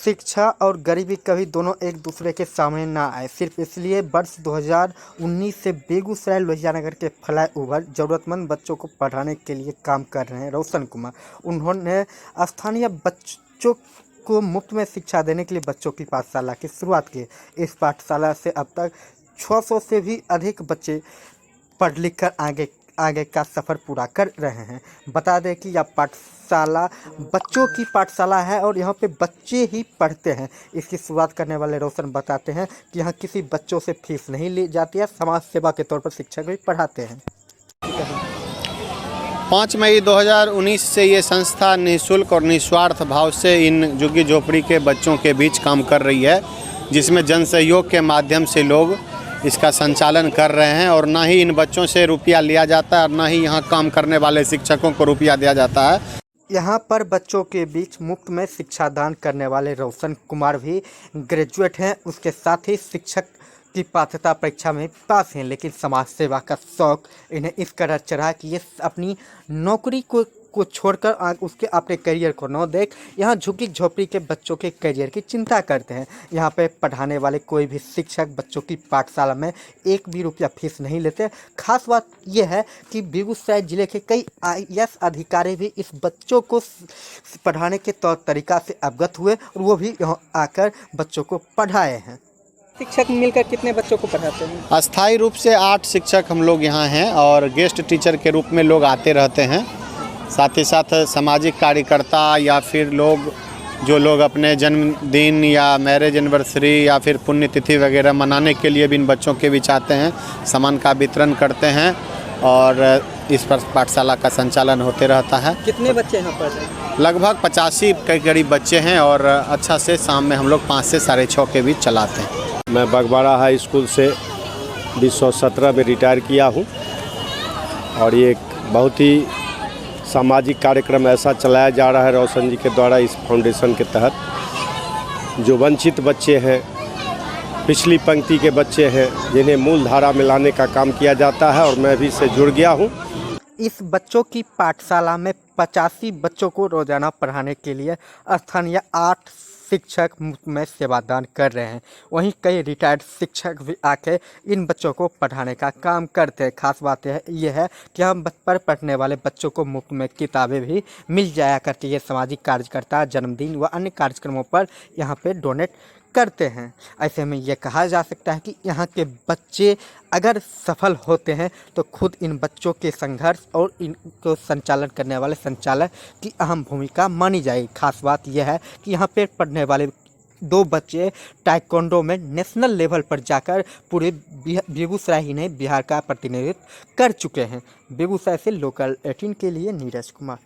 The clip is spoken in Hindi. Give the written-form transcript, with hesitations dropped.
शिक्षा और गरीबी कभी दोनों एक दूसरे के सामने ना आए। सिर्फ इसलिए वर्ष 2019 से बेगूसराय लोहिया नगर के फ्लाईओवर ज़रूरतमंद बच्चों को पढ़ाने के लिए काम कर रहे हैं रोशन कुमार। उन्होंने स्थानीय बच्चों को मुफ्त में शिक्षा देने के लिए बच्चों की पाठशाला की शुरुआत की। इस पाठशाला से अब तक 600 से भी अधिक बच्चे पढ़ लिख कर आगे का सफ़र पूरा कर रहे हैं। बता दें कि यह पाठशाला बच्चों की पाठशाला है और यहाँ पे बच्चे ही पढ़ते हैं। इसकी शुरुआत करने वाले रोशन बताते हैं कि यहाँ किसी बच्चों से फीस नहीं ली जाती है, समाज सेवा के तौर पर शिक्षक भी पढ़ाते हैं। 5 मई 2019 से ये संस्था निःशुल्क और निस्वार्थ भाव से इन झुग्गी झोपड़ी के बच्चों के बीच काम कर रही है, जिसमें जन सहयोग के माध्यम से लोग इसका संचालन कर रहे हैं और ना ही इन बच्चों से रुपया लिया जाता है और ना ही यहाँ काम करने वाले शिक्षकों को रुपया दिया जाता है। यहाँ पर बच्चों के बीच मुफ्त में शिक्षा दान करने वाले रोशन कुमार भी ग्रेजुएट हैं। उसके साथ ही शिक्षक की पात्रता परीक्षा में पास हैं, लेकिन समाज सेवा का शौक इन्हें इस कदर चढ़ा कि ये अपनी नौकरी को छोड़कर उसके अपने करियर को न देख यहाँ झुग्गी झोपड़ी के बच्चों के करियर की चिंता करते हैं। यहाँ पे पढ़ाने वाले कोई भी शिक्षक बच्चों की पाठशाला में एक भी रुपया फीस नहीं लेते। खास बात यह है कि बेगूसराय जिले के कई IAS अधिकारी भी इस बच्चों को पढ़ाने के तौर तरीका से अवगत हुए और वो भी यहाँ आकर बच्चों को पढ़ाए हैं। शिक्षक मिलकर कितने बच्चों को पढ़ाते हैं? अस्थायी रूप से 8 शिक्षक हम लोग यहाँ हैं और गेस्ट टीचर के रूप में लोग आते रहते हैं। साथ ही साथ सामाजिक कार्यकर्ता या फिर जो लोग अपने जन्मदिन या मैरिज एनिवर्सरी या फिर पुण्यतिथि वगैरह मनाने के लिए भी इन बच्चों के बीच आते हैं, सामान का वितरण करते हैं और इस पर पाठशाला का संचालन होते रहता है। कितने बच्चे यहाँ पढ़ रहे हैं? लगभग 85 के करीब बच्चे हैं और अच्छा से शाम में हम लोग 5 से 6:30 के बीच चलाते हैं। मैं बगबाड़ा हाई स्कूल से 2017 में रिटायर किया हूँ और ये एक बहुत ही सामाजिक कार्यक्रम ऐसा चलाया जा रहा है रोशन जी के द्वारा इस फाउंडेशन के तहत। जो वंचित बच्चे हैं, पिछली पंक्ति के बच्चे हैं, जिन्हें मूल धारा में लाने का काम किया जाता है और मैं भी इससे जुड़ गया हूँ। इस बच्चों की पाठशाला में 85 बच्चों को रोजाना पढ़ाने के लिए स्थानीय 8 शिक्षक मुफ्त में सेवादान कर रहे हैं। वहीं कई रिटायर्ड शिक्षक भी आके इन बच्चों को पढ़ाने का काम करते हैं। खास बात यह है कि हम पर पढ़ने वाले बच्चों को मुफ्त में किताबें भी मिल जाया करती है। सामाजिक कार्यकर्ता जन्मदिन व अन्य कार्यक्रमों पर यहाँ पे डोनेट करते हैं। ऐसे में यह कहा जा सकता है कि यहाँ के बच्चे अगर सफल होते हैं तो खुद इन बच्चों के संघर्ष और इनको संचालन करने वाले संचालक की अहम भूमिका मानी जाएगी। खास बात यह है कि यहाँ पे पढ़ने वाले 2 बच्चे ताइक्वांडो में नेशनल लेवल पर जाकर पूरे बेगूसराय ही नहीं बिहार का प्रतिनिधित्व कर चुके हैं। बेगूसराय से लोकल 18 के लिए नीरज कुमार।